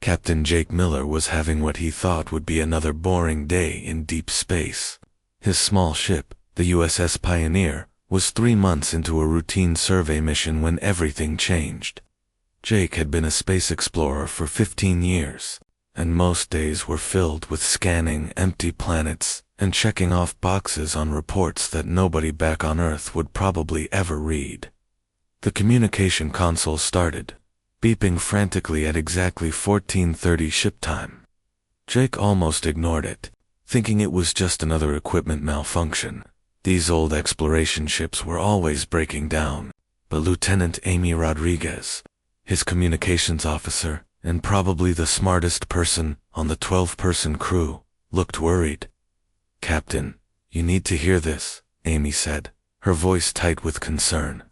Captain Jake Miller was having what he thought would be another boring day in deep space. His small ship, the USS Pioneer, was 3 months into a routine survey mission when everything changed. Jake had been a space explorer for 15 years, and most days were filled with scanning empty planets and checking off boxes on reports that nobody back on Earth would probably ever read. The communication console started, beeping frantically at exactly 14:30 ship time. Jake almost ignored it, thinking it was just another equipment malfunction. These old exploration ships were always breaking down, but Lieutenant Amy Rodriguez, his communications officer, and probably the smartest person on the 12-person crew, looked worried. "Captain, you need to hear this," Amy said, her voice tight with concern.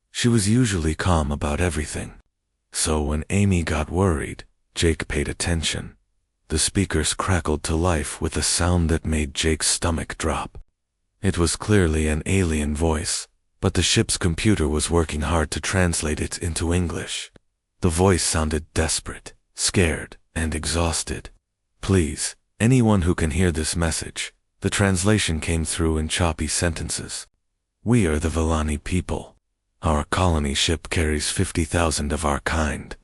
She was usually calm about everything. So when Amy got worried, Jake paid attention. The speakers crackled to life with a sound that made Jake's stomach drop. It was clearly an alien voice, but the ship's computer was working hard to translate it into English. The voice sounded desperate, scared, and exhausted. "Please, anyone who can hear this message," the translation came through in choppy sentences. "We are the Villani people. Our colony ship carries 50,000 of our kind.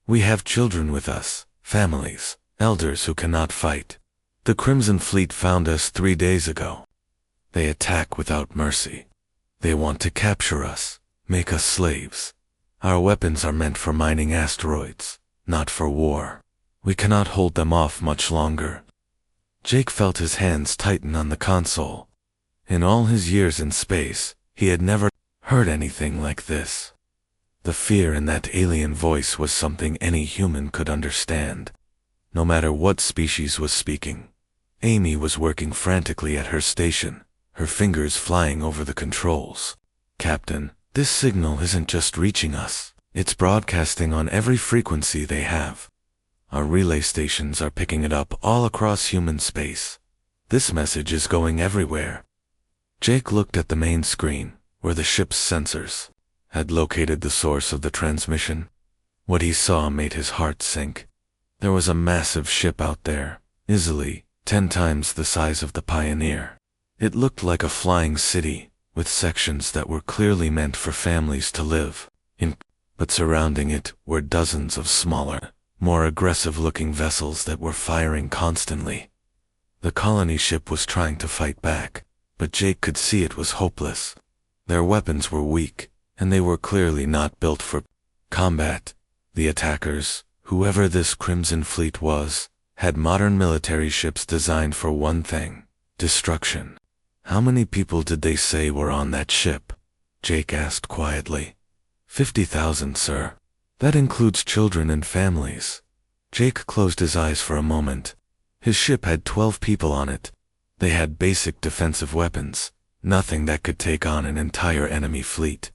We have children with us, families, elders who cannot fight. The Crimson Fleet found us 3 days ago. They attack without mercy. They want to capture us, make us slaves. Our weapons are meant for mining asteroids, not for war. We cannot hold them off much longer." Jake felt his hands tighten on the console. In all his years in space, he had never heard anything like this. The fear in that alien voice was something any human could understand, no matter what species was speaking. Amy was working frantically at her station, her fingers flying over the controls. "Captain, this signal isn't just reaching us. It's broadcasting on every frequency they have. Our relay stations are picking it up all across human space. This message is going everywhere." Jake looked at the main screen, where the ship's sensors had located the source of the transmission. What he saw made his heart sink. There was a massive ship out there, easily 10 times the size of the Pioneer. It looked like a flying city, with sections that were clearly meant for families to live in, but surrounding it were dozens of smaller, more aggressive-looking vessels that were firing constantly. The colony ship was trying to fight back, but Jake could see it was hopeless. Their weapons were weak, and they were clearly not built for combat. The attackers, whoever this Crimson Fleet was, had modern military ships designed for one thing: destruction. "How many people did they say were on that ship?" Jake asked quietly. 50,000, sir. That includes children and families." Jake closed his eyes for a moment. His ship had 12 people on it. They had basic defensive weapons, nothing that could take on an entire enemy fleet.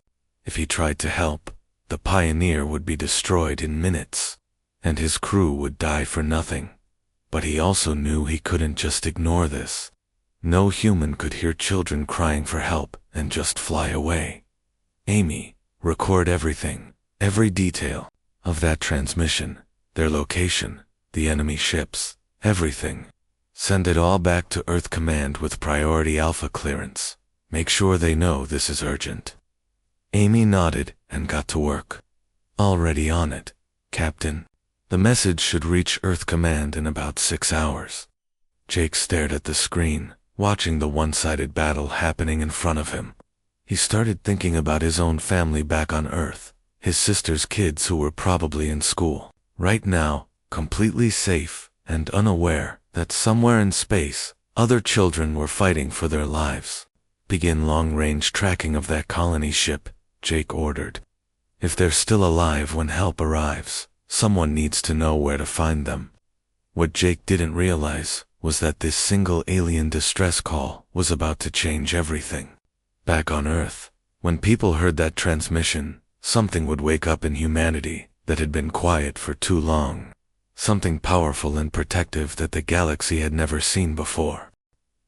If he tried to help, the Pioneer would be destroyed in minutes, and his crew would die for nothing. But he also knew he couldn't just ignore this. No human could hear children crying for help and just fly away. "Amy, record everything, every detail of that transmission, their location, the enemy ships, everything. Send it all back to Earth Command with priority Alpha clearance. Make sure they know this is urgent." Amy nodded and got to work. "Already on it, Captain. The message should reach Earth Command in about 6 hours." Jake stared at the screen, watching the one-sided battle happening in front of him. He started thinking about his own family back on Earth, his sister's kids who were probably in school, right now, completely safe and unaware that somewhere in space, other children were fighting for their lives. "Begin long-range tracking of that colony ship," Jake ordered. "If they're still alive when help arrives, someone needs to know where to find them." What Jake didn't realize was that this single alien distress call was about to change everything. Back on Earth, when people heard that transmission, something would wake up in humanity that had been quiet for too long. Something powerful and protective that the galaxy had never seen before.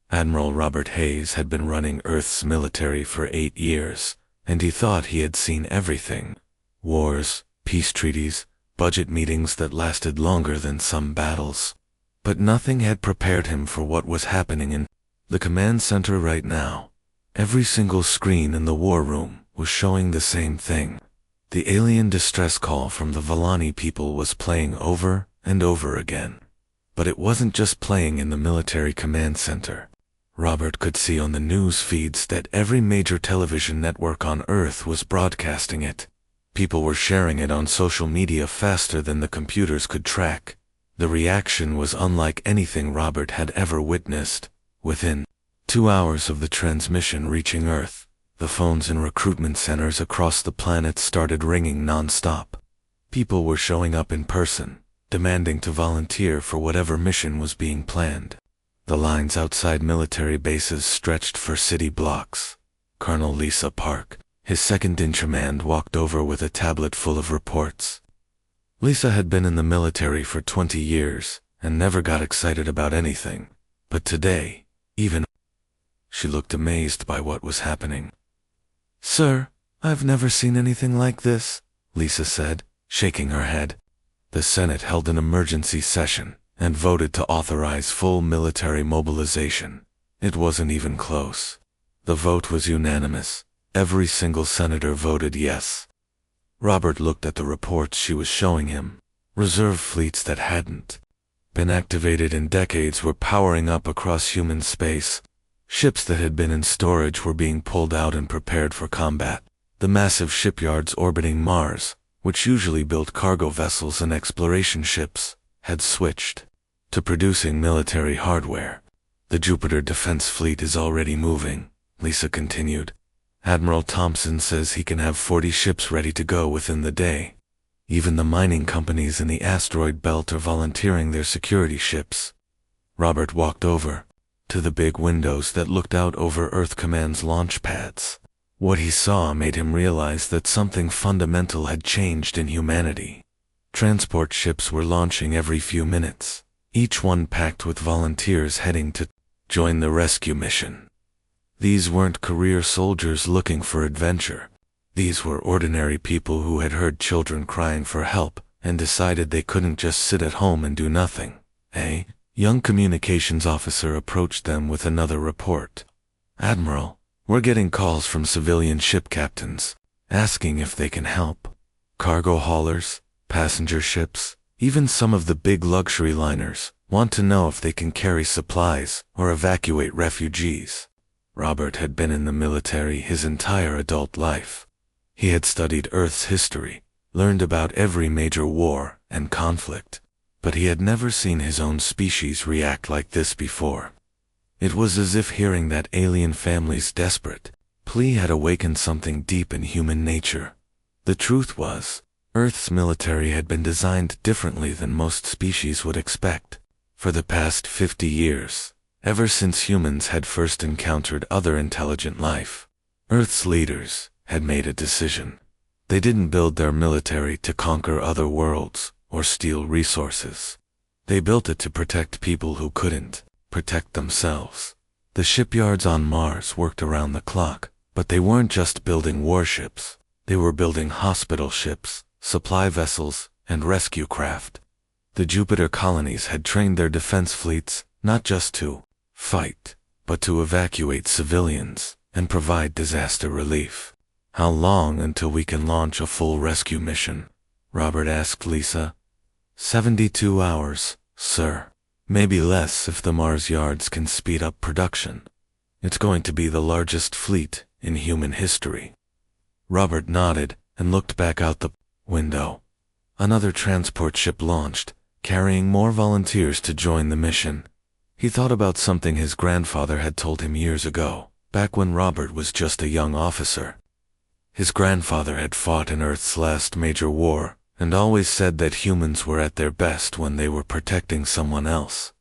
Admiral Robert Hayes had been running Earth's military for 8 years, and he thought he had seen everything. Wars, peace treaties, budget meetings that lasted longer than some battles. But nothing had prepared him for what was happening in the command center right now. Every single screen in the war room was showing the same thing. The alien distress call from the Volani people was playing over and over again. But it wasn't just playing in the military command center. Robert could see on the news feeds that every major television network on Earth was broadcasting it. People were sharing it on social media faster than the computers could track. The reaction was unlike anything Robert had ever witnessed. Within 2 hours of the transmission reaching Earth, the phones in recruitment centers across the planet started ringing non-stop. People were showing up in person, demanding to volunteer for whatever mission was being planned. The lines outside military bases stretched for city blocks. Colonel Lisa Park, his second-in-command, walked over with a tablet full of reports. Lisa had been in the military for 20 years and never got excited about anything. But today, she looked amazed by what was happening. "Sir, I've never seen anything like this," Lisa said, shaking her head. The Senate held an emergency session and voted to authorize full military mobilization. It wasn't even close. The vote was unanimous. Every single senator voted yes. Robert looked at the reports she was showing him. Reserve fleets that hadn't been activated in decades were powering up across human space. Ships that had been in storage were being pulled out and prepared for combat. The massive shipyards orbiting Mars, which usually built cargo vessels and exploration ships, had switched to producing military hardware. "The Jupiter Defense Fleet is already moving," Lisa continued. "Admiral Thompson says he can have 40 ships ready to go within the day. Even the mining companies in the asteroid belt are volunteering their security ships." Robert walked over to the big windows that looked out over Earth Command's launch pads. What he saw made him realize that something fundamental had changed in humanity. Transport ships were launching every few minutes, each one packed with volunteers heading to join the rescue mission. These weren't career soldiers looking for adventure. These were ordinary people who had heard children crying for help and decided they couldn't just sit at home and do nothing. A young communications officer approached them with another report. "Admiral, we're getting calls from civilian ship captains, asking if they can help. Cargo haulers, passenger ships, even some of the big luxury liners want to know if they can carry supplies or evacuate refugees." Robert had been in the military his entire adult life. He had studied Earth's history, learned about every major war and conflict, but he had never seen his own species react like this before. It was as if hearing that alien family's desperate plea had awakened something deep in human nature. The truth was, Earth's military had been designed differently than most species would expect. For the past 50 years, ever since humans had first encountered other intelligent life, Earth's leaders had made a decision. They didn't build their military to conquer other worlds or steal resources. They built it to protect people who couldn't protect themselves. The shipyards on Mars worked around the clock, but they weren't just building warships. They were building hospital ships, supply vessels, and rescue craft. The Jupiter colonies had trained their defense fleets not just to fight, but to evacuate civilians and provide disaster relief. "How long until we can launch a full rescue mission?" Robert asked Lisa. 72 hours, sir. Maybe less if the Mars yards can speed up production. It's going to be the largest fleet in human history. Robert nodded and looked back out the window. Another transport ship launched, carrying more volunteers to join the mission. He thought about something his grandfather had told him years ago, back when Robert was just a young officer. His grandfather had fought in Earth's last major war, and always said that humans were at their best when they were protecting someone else.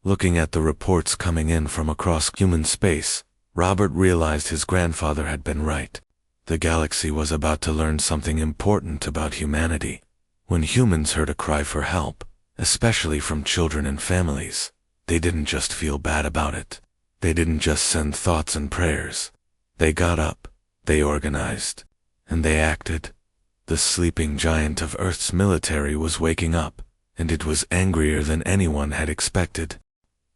Looking at the reports coming in from across human space, Robert realized his grandfather had been right. The galaxy was about to learn something important about humanity. When humans heard a cry for help, especially from children and families, they didn't just feel bad about it. They didn't just send thoughts and prayers. They got up, they organized, and they acted. The sleeping giant of Earth's military was waking up, and it was angrier than anyone had expected.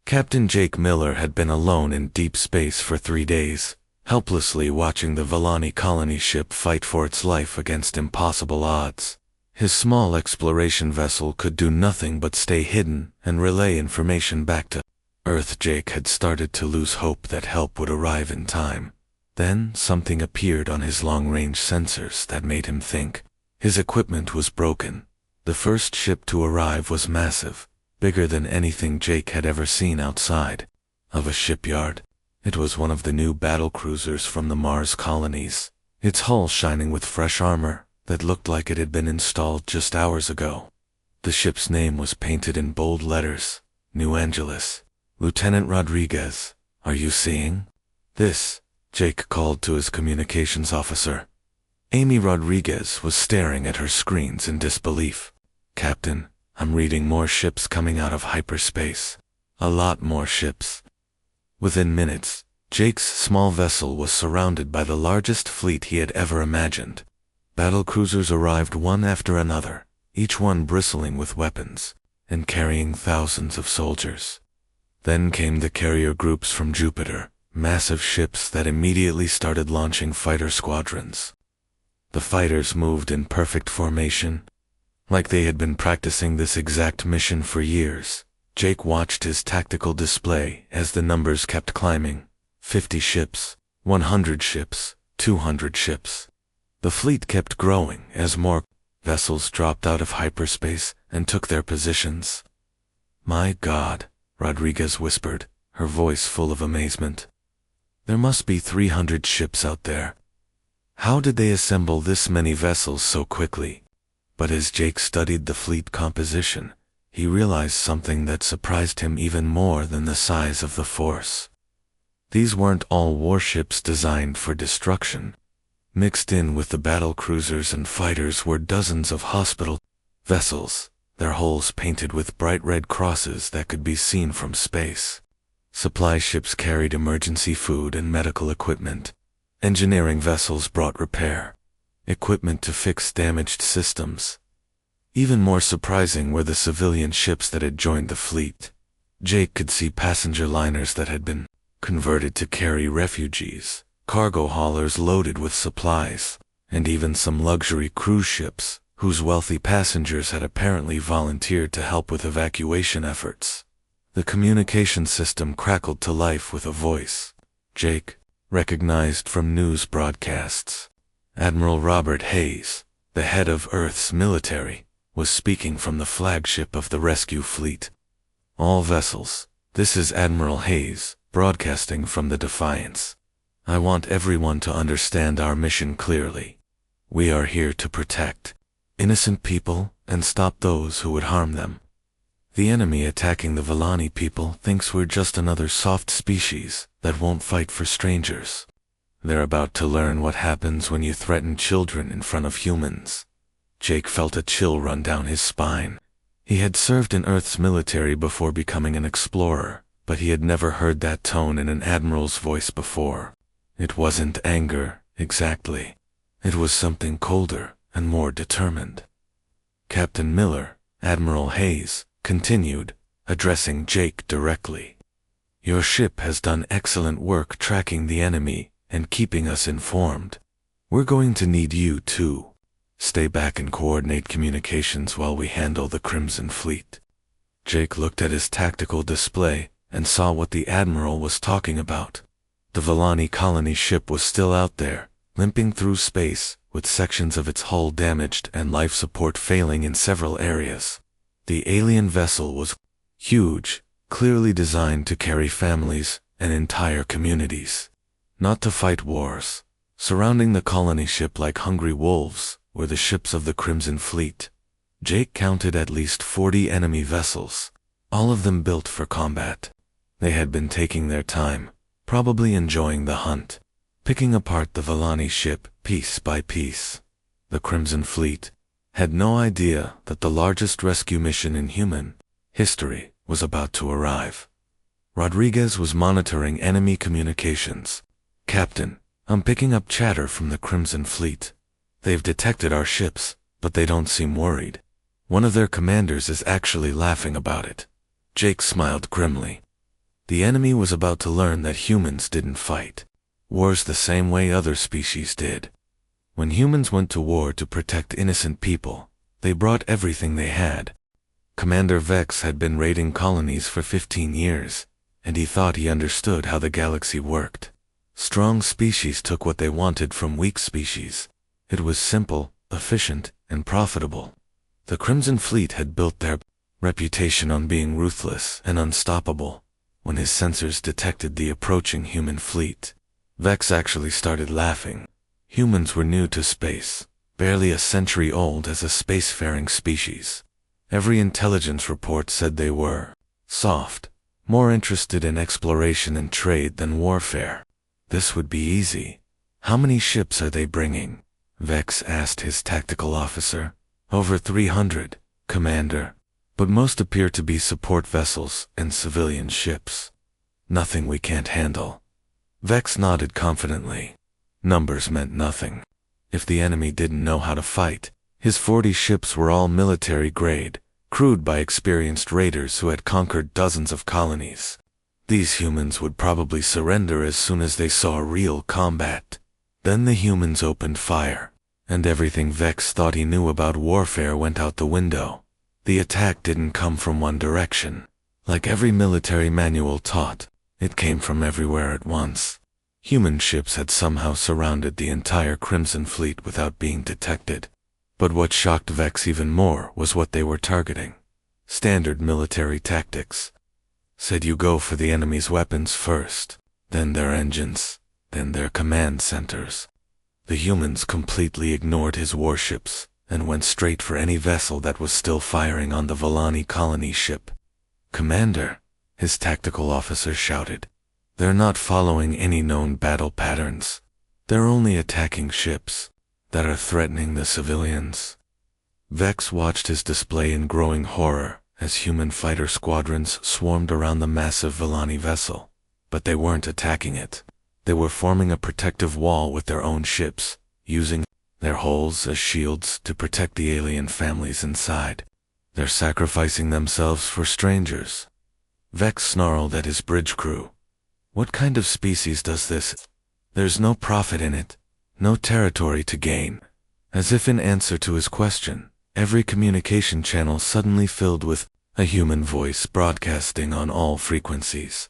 Captain Jake Miller had been alone in deep space for 3 days, helplessly watching the Volani colony ship fight for its life against impossible odds. His small exploration vessel could do nothing but stay hidden and relay information back to Earth. Jake had started to lose hope that help would arrive in time. Then something appeared on his long-range sensors that made him think. His equipment was broken. The first ship to arrive was massive, bigger than anything Jake had ever seen outside of a shipyard. It was one of the new battle cruisers from the Mars colonies, its hull shining with fresh armor that looked like it had been installed just hours ago. The ship's name was painted in bold letters, New Angeles. Lieutenant Rodriguez, are you seeing this? Jake called to his communications officer. Amy Rodriguez was staring at her screens in disbelief. Captain, I'm reading more ships coming out of hyperspace. A lot more ships. Within minutes, Jake's small vessel was surrounded by the largest fleet he had ever imagined. Battle cruisers arrived one after another, each one bristling with weapons and carrying thousands of soldiers. Then came the carrier groups from Jupiter, massive ships that immediately started launching fighter squadrons. The fighters moved in perfect formation, like they had been practicing this exact mission for years. Jake watched his tactical display as the numbers kept climbing. 50 ships, 100 ships, 200 ships. The fleet kept growing as more vessels dropped out of hyperspace and took their positions. My God, Rodriguez whispered, her voice full of amazement. There must be 300 ships out there. How did they assemble this many vessels so quickly? But as Jake studied the fleet composition, he realized something that surprised him even more than the size of the force. These weren't all warships designed for destruction. Mixed in with the battle cruisers and fighters were dozens of hospital vessels, their hulls painted with bright red crosses that could be seen from space. Supply ships carried emergency food and medical equipment. Engineering vessels brought repair equipment to fix damaged systems. Even more surprising were the civilian ships that had joined the fleet. Jake could see passenger liners that had been converted to carry refugees, cargo haulers loaded with supplies, and even some luxury cruise ships whose wealthy passengers had apparently volunteered to help with evacuation efforts. The communication system crackled to life with a voice Jake recognized from news broadcasts. Admiral Robert Hayes, the head of Earth's military, was speaking from the flagship of the rescue fleet. All vessels, this is Admiral Hayes, broadcasting from the Defiance. I want everyone to understand our mission clearly. We are here to protect innocent people and stop those who would harm them. The enemy attacking the Volani people thinks we're just another soft species that won't fight for strangers. They're about to learn what happens when you threaten children in front of humans. Jake felt a chill run down his spine. He had served in Earth's military before becoming an explorer, but he had never heard that tone in an admiral's voice before. It wasn't anger, exactly. It was something colder and more determined. Captain Miller, Admiral Hayes, continued, addressing Jake directly. Your ship has done excellent work tracking the enemy and keeping us informed. We're going to need you too. Stay back and coordinate communications while we handle the Crimson Fleet. Jake looked at his tactical display and saw what the Admiral was talking about. The Volani colony ship was still out there, limping through space, with sections of its hull damaged and life support failing in several areas. The alien vessel was huge, clearly designed to carry families and entire communities, not to fight wars. Surrounding the colony ship like hungry wolves were the ships of the Crimson Fleet. Jake counted at least 40 enemy vessels, all of them built for combat. They had been taking their time, probably enjoying the hunt, picking apart the Volani ship piece by piece. The Crimson Fleet had no idea that the largest rescue mission in human history was about to arrive. Rodriguez was monitoring enemy communications. Captain, I'm picking up chatter from the Crimson Fleet. They've detected our ships, but they don't seem worried. One of their commanders is actually laughing about it." Jake smiled grimly. The enemy was about to learn that humans didn't fight wars the same way other species did. When humans went to war to protect innocent people, they brought everything they had. Commander Vex had been raiding colonies for 15 years, and he thought he understood how the galaxy worked. Strong species took what they wanted from weak species. It was simple, efficient, and profitable. The Crimson Fleet had built their reputation on being ruthless and unstoppable. When his sensors detected the approaching human fleet, Vex actually started laughing. Humans were new to space, barely a century old as a spacefaring species. Every intelligence report said they were soft, more interested in exploration and trade than warfare. This would be easy. "How many ships are they bringing?" Vex asked his tactical officer. "Over 300, Commander, but most appear to be support vessels and civilian ships. Nothing we can't handle." Vex nodded confidently. Numbers meant nothing. If the enemy didn't know how to fight, his 40 ships were all military grade, crewed by experienced raiders who had conquered dozens of colonies. These humans would probably surrender as soon as they saw real combat. Then the humans opened fire, and everything Vex thought he knew about warfare went out the window. The attack didn't come from one direction. Like every military manual taught, it came from everywhere at once. Human ships had somehow surrounded the entire Crimson Fleet without being detected. But what shocked Vex even more was what they were targeting. Standard military tactics. Said you go for the enemy's weapons first, then their engines, then their command centers. The humans completely ignored his warships and went straight for any vessel that was still firing on the Volani colony ship. "Commander," his tactical officer shouted, "they're not following any known battle patterns. They're only attacking ships that are threatening the civilians." Vex watched his display in growing horror as human fighter squadrons swarmed around the massive Volani vessel. But they weren't attacking it. They were forming a protective wall with their own ships, using their hulls as shields to protect the alien families inside. "They're sacrificing themselves for strangers." Vex snarled at his bridge crew. "What kind of species does this? There's no profit in it, no territory to gain." As if in answer to his question, every communication channel suddenly filled with a human voice broadcasting on all frequencies.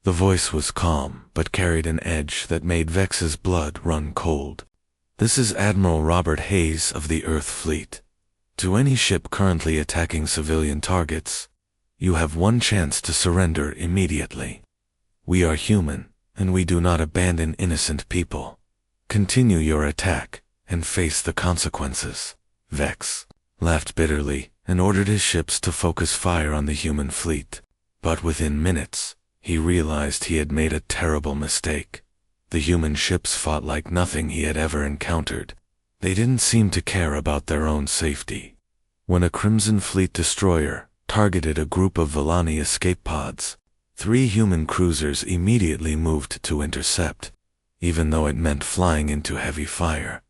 The voice was calm, but carried an edge that made Vex's blood run cold. "This is Admiral Robert Hayes of the Earth Fleet. To any ship currently attacking civilian targets, you have one chance to surrender immediately. We are human, and we do not abandon innocent people. Continue your attack, and face the consequences." Vex laughed bitterly and ordered his ships to focus fire on the human fleet. But within minutes, he realized he had made a terrible mistake. The human ships fought like nothing he had ever encountered. They didn't seem to care about their own safety. When a Crimson Fleet destroyer targeted a group of Volani escape pods, 3 human cruisers immediately moved to intercept, even though it meant flying into heavy fire.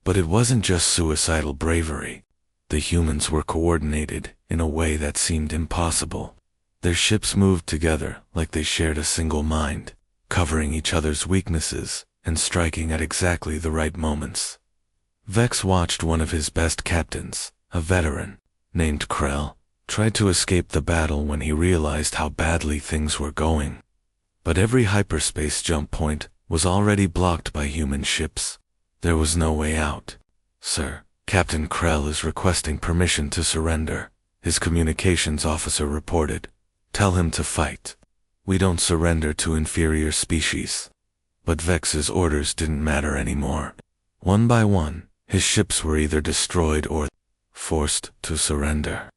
But it wasn't just suicidal bravery. The humans were coordinated in a way that seemed impossible. Their ships moved together like they shared a single mind, covering each other's weaknesses and striking at exactly the right moments. Vex watched one of his best captains, a veteran named Krell, try to escape the battle when he realized how badly things were going. But every hyperspace jump point was already blocked by human ships. There was no way out. "Sir, Captain Krell is requesting permission to surrender," his communications officer reported. "Tell him to fight. We don't surrender to inferior species." But Vex's orders didn't matter anymore. One by one, his ships were either destroyed or forced to surrender.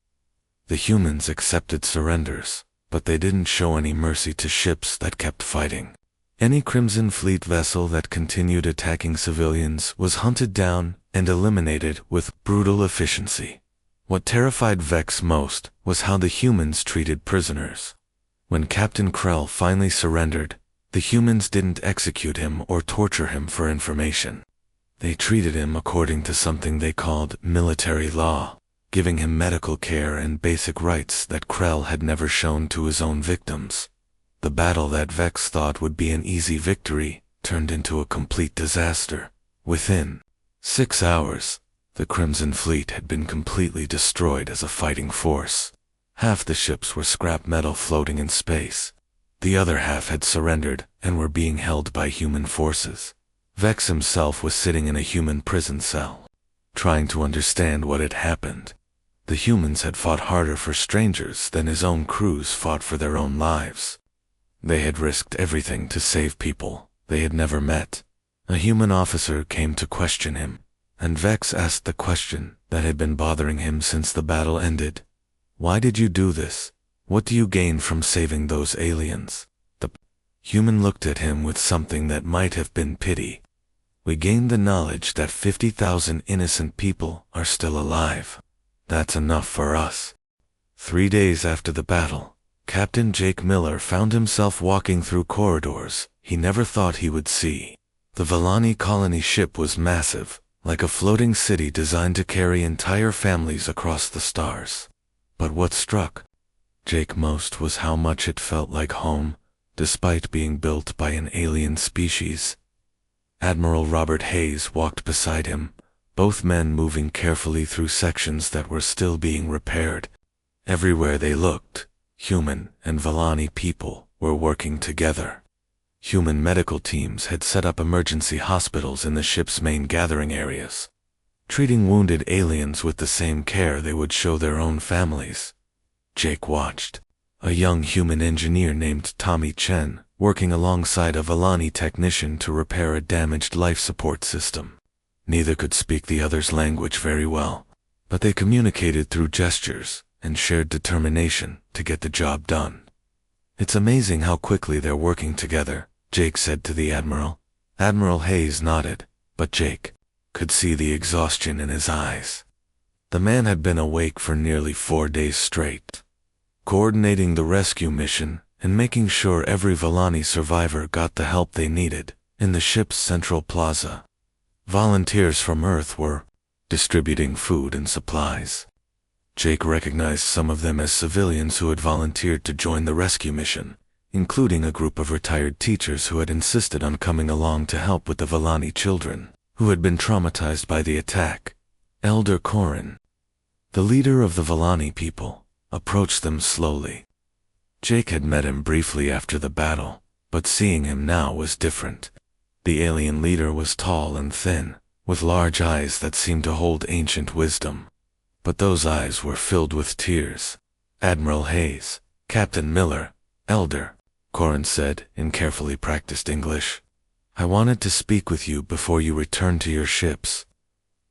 The humans accepted surrenders, but they didn't show any mercy to ships that kept fighting. Any Crimson Fleet vessel that continued attacking civilians was hunted down and eliminated with brutal efficiency. What terrified Vex most was how the humans treated prisoners. When Captain Krell finally surrendered, the humans didn't execute him or torture him for information. They treated him according to something they called military law, giving him medical care and basic rights that Krell had never shown to his own victims. The battle that Vex thought would be an easy victory turned into a complete disaster. Within 6 hours, the Crimson Fleet had been completely destroyed as a fighting force. Half the ships were scrap metal floating in space. The other half had surrendered and were being held by human forces. Vex himself was sitting in a human prison cell, trying to understand what had happened. The humans had fought harder for strangers than his own crews fought for their own lives. They had risked everything to save people they had never met. A human officer came to question him, and Vex asked the question that had been bothering him since the battle ended. Why did you do this? What do you gain from saving those aliens? The human looked at him with something that might have been pity. We gained the knowledge that 50,000 innocent people are still alive. That's enough for us. 3 days after the battle, Captain Jake Miller found himself walking through corridors he never thought he would see. The Vellani colony ship was massive, like a floating city designed to carry entire families across the stars. But what struck Jake most was how much it felt like home, despite being built by an alien species. Admiral Robert Hayes walked beside him, both men moving carefully through sections that were still being repaired. Everywhere they looked, human and Vellani people were working together. Human medical teams had set up emergency hospitals in the ship's main gathering areas, treating wounded aliens with the same care they would show their own families. Jake watched a young human engineer named Tommy Chen working alongside a Vellani technician to repair a damaged life support system. Neither could speak the other's language very well, but they communicated through gestures and shared determination to get the job done. It's amazing how quickly they're working together, Jake said to the Admiral. Admiral Hayes nodded, but Jake could see the exhaustion in his eyes. The man had been awake for nearly 4 days straight, coordinating the rescue mission and making sure every Vellani survivor got the help they needed. In the ship's central plaza, volunteers from Earth were distributing food and supplies. Jake recognized some of them as civilians who had volunteered to join the rescue mission, including a group of retired teachers who had insisted on coming along to help with the Vellani children, who had been traumatized by the attack. Elder Corin, the leader of the Vellani people, approached them slowly. Jake had met him briefly after the battle, but seeing him now was different. The alien leader was tall and thin, with large eyes that seemed to hold ancient wisdom. But those eyes were filled with tears. Admiral Hayes, Captain Miller, Elder, Corin said in carefully practiced English. I wanted to speak with you before you return to your ships.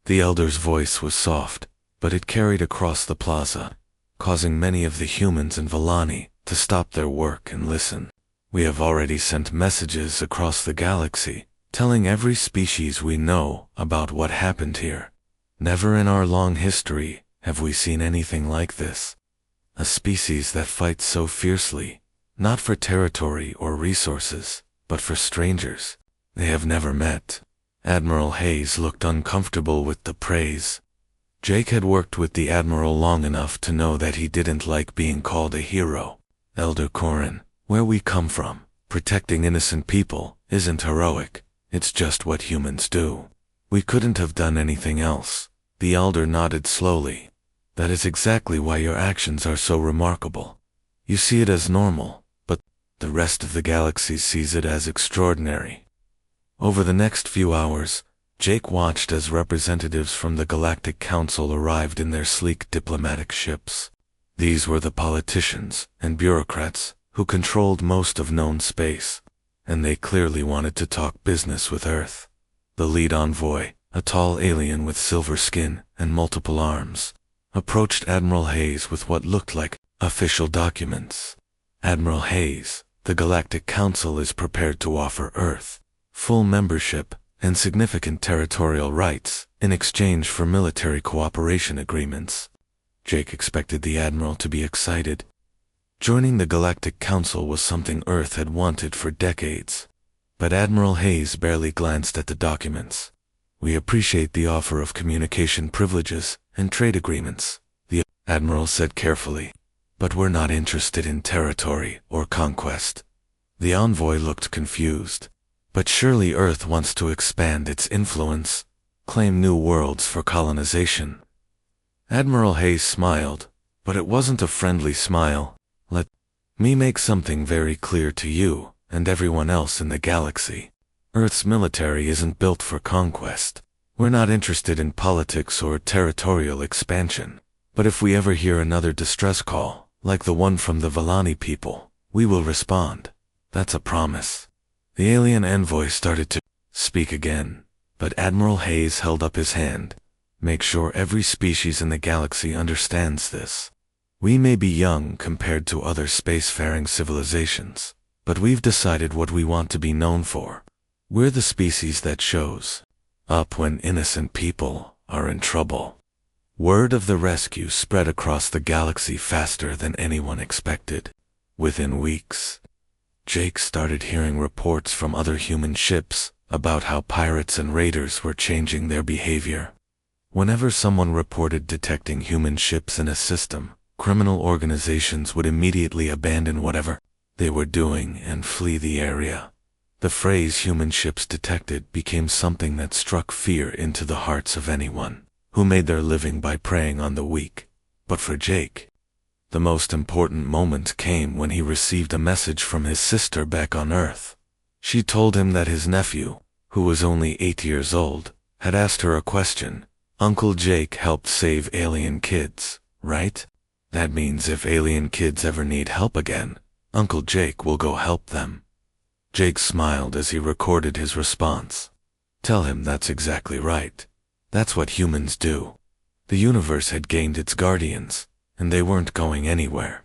The Elder's voice was soft, but it carried across the plaza, causing many of the humans in Vellani to stop their work and listen. We have already sent messages across the galaxy, telling every species we know about what happened here. Never in our long history have we seen anything like this. A species that fights so fiercely, not for territory or resources, but for strangers they have never met. Admiral Hayes looked uncomfortable with the praise. Jake had worked with the Admiral long enough to know that he didn't like being called a hero. Elder Corin, where we come from, protecting innocent people isn't heroic, it's just what humans do. We couldn't have done anything else. The Elder nodded slowly. That is exactly why your actions are so remarkable. You see it as normal, but the rest of the galaxy sees it as extraordinary. Over the next few hours, Jake watched as representatives from the Galactic Council arrived in their sleek diplomatic ships. These were the politicians and bureaucrats who controlled most of known space, and they clearly wanted to talk business with Earth. The lead envoy, a tall alien with silver skin and multiple arms, approached Admiral Hayes with what looked like official documents. Admiral Hayes, the Galactic Council is prepared to offer Earth full membership and significant territorial rights in exchange for military cooperation agreements. Jake expected the Admiral to be excited. Joining the Galactic Council was something Earth had wanted for decades. But Admiral Hayes barely glanced at the documents. We appreciate the offer of communication privileges and trade agreements, the Admiral said carefully. But we're not interested in territory or conquest. The envoy looked confused. But surely Earth wants to expand its influence, claim new worlds for colonization. Admiral Hayes smiled, but it wasn't a friendly smile. Let me make something very clear to you and everyone else in the galaxy. Earth's military isn't built for conquest. We're not interested in politics or territorial expansion. But if we ever hear another distress call, like the one from the Villani people, we will respond. That's a promise. The alien envoy started to speak again, but Admiral Hayes held up his hand. Make sure every species in the galaxy understands this. We may be young compared to other spacefaring civilizations, but we've decided what we want to be known for. We're the species that shows up when innocent people are in trouble. Word of the rescue spread across the galaxy faster than anyone expected. Within weeks, Jake started hearing reports from other human ships about how pirates and raiders were changing their behavior. Whenever someone reported detecting human ships in a system, criminal organizations would immediately abandon whatever they were doing and flee the area. The phrase human ships detected became something that struck fear into the hearts of anyone who made their living by preying on the weak. But for Jake, the most important moment came when he received a message from his sister back on Earth. She told him that his nephew, who was only 8 years old, had asked her a question. Uncle Jake helped save alien kids, right? That means if alien kids ever need help again, Uncle Jake will go help them. Jake smiled as he recorded his response. Tell him that's exactly right. That's what humans do. The universe had gained its guardians, and they weren't going anywhere.